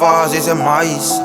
phase et c'est maïs.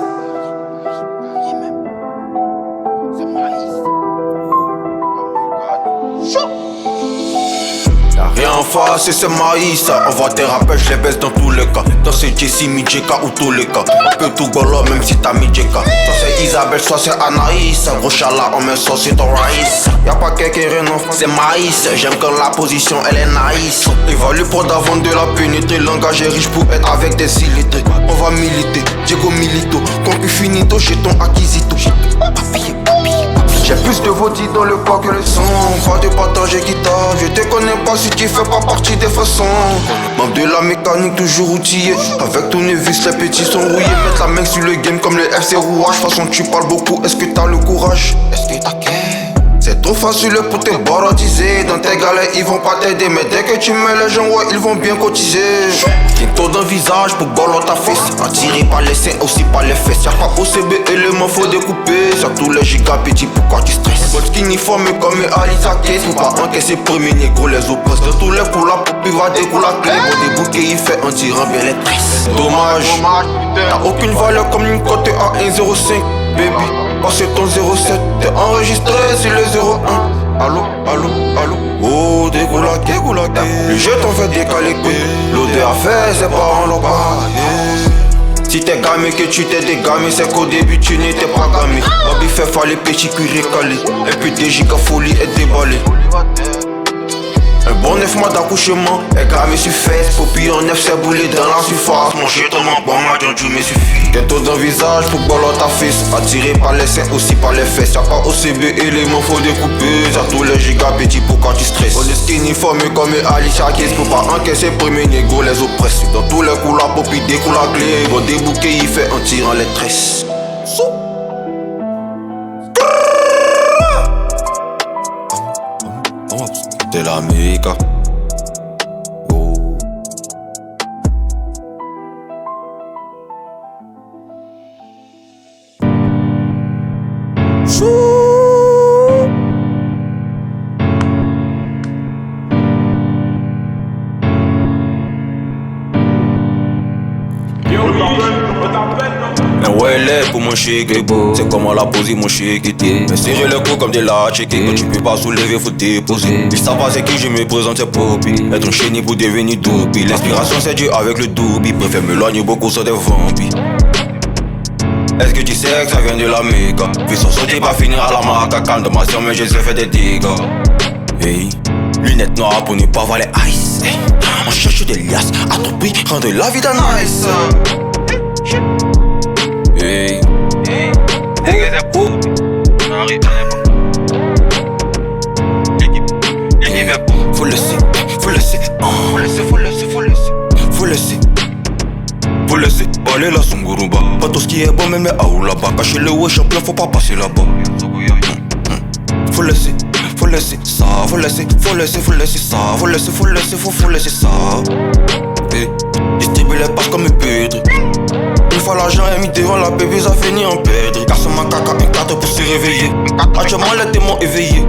Y'a rien en face et c'est maïs. Envoie tes rappels, je les baisse dans tous les cas. Toi c'est Jessie, Midjeka ou tous les cas. On peut tout golo même si t'as Midjeka. Toi c'est Isabelle, soit c'est Anaïs. Gros chala, on met sauce sur ton rice. Y'a pas quelqu'un rien en face, c'est maïs. J'aime quand la position elle est nice. Évalue pour d'avant de la pénétrer. Langage est riche pour être avec des illettrés. On va militer, Diego Milito. Concu finito, j'ai ton acquisito. J'ai plus de vodis dans le corps que le sang. Pas de partager guitare. Je te connais pas si tu fais pas partie des façons. Membre de la mécanique toujours outillé. Avec ton vis les petits sont rouillés. Mettre la main sur le game comme les FC rouage. Façon tu parles beaucoup, est-ce que t'as le courage? Est-ce que t'as qu'à? C'est trop facile pour te barotiser. Dans tes galères ils vont pas t'aider. Mais dès que tu mets les gens ouais ils vont bien cotiser. Tinto d'un visage pour golo ta face. Attiré par les seins aussi par les fesses. Y'a pas OCB élément faut découper. Sur tous les gigapétis pourquoi tu stresses. Votre skinny formé comme Alisa Case. Faut pas encaisser premier négro les oppresses. De tous les coups la poupée va découler la clé. Pour débouquer il fait en tirant bien les tresses. Dommage, t'as aucune valeur comme une cote à 1,05. Baby, passe ton 07. T'es enregistré sur le 01. Allo, allo, allo. Oh, dégoulaké, goulaké. Le jeu t'en fait décaler que l'odeur fait, c'est pas en loba. Si t'es gamé que tu t'es dégamé, c'est qu'au début tu n'étais pas gamé. Bobby fait fallait petit cuir calé. Et puis des giga folie et déballé. Un bon 9 mois d'accouchement, éclamé sur fesse. Popi en 9 c'est boulé dans la surface. Mon jeu ton bon ma Dieu me suffit. Ghetto d'un visage pour ballon ta fesse. Attiré par les seins aussi par les fesses. Y'a pas OCB élément faut découper. Y'a tous les gigapétis pour quand tu stresses. On est skinny formé comme Alicia Keys. Pour pas encaisser premier négo les oppresses. Dans tous les coups la popi découle la clé. Bon débouqué il fait en tirant les tresses. De la méga. Oh. Chou. Ouais, l'air pour mon chic, c'est comment la poser mon chic était. Mais serrer le cou comme des lâches, quand tu peux pas soulever, faut déposer. Ils savent pas c'est qui je me présente, c'est Poppy. Être un chéni pour devenir doupi. L'inspiration c'est Dieu avec le doubi. Préfère me loigner beaucoup sur des vampires. Est-ce que tu sais que ça vient de la méga? Fais son sauter pas finir à la marque. Calme de ma soeur, mais je sais faire des dégâts. Hey, lunettes noires pour ne pas voir les ice. Hey, on cherche des liasses à tout prix, rendre la vie d'un nice. Hey, hey, hey, c'est pour Marie, faut laisser, faut laisser, faut laisser, faut laisser, faut laisser, faut laisser, faut laisser, parler la songoruba. Pas tout ce qui est bon, mais à là-bas. Cacher le wesh en plein, faut pas passer là-bas. Faut laisser, faut laisser ça, faut laisser, faut laisser, faut laisser ça, faut laisser, faut laisser, faut laisser ça. Hey, distribuer les passes comme un pédre. Une fois l'argent est mis devant la bébé, ça finit en perdre. Car c'est ma caca, un 4 pour se réveiller. Actuellement les démons éveillés.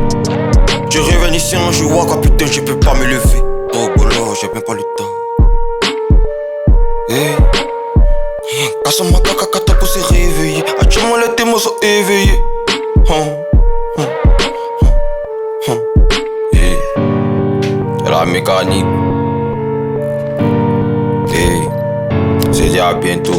Je réveille ici un jour, quoi putain, je peux pas me lever. Oh bolo, j'ai même pas le temps. Hey. Car c'est ma caca, 4 pour se réveiller. Actuellement les démons sont éveillés. Hey. C'est la mécanique. Hey. C'est déjà bientôt.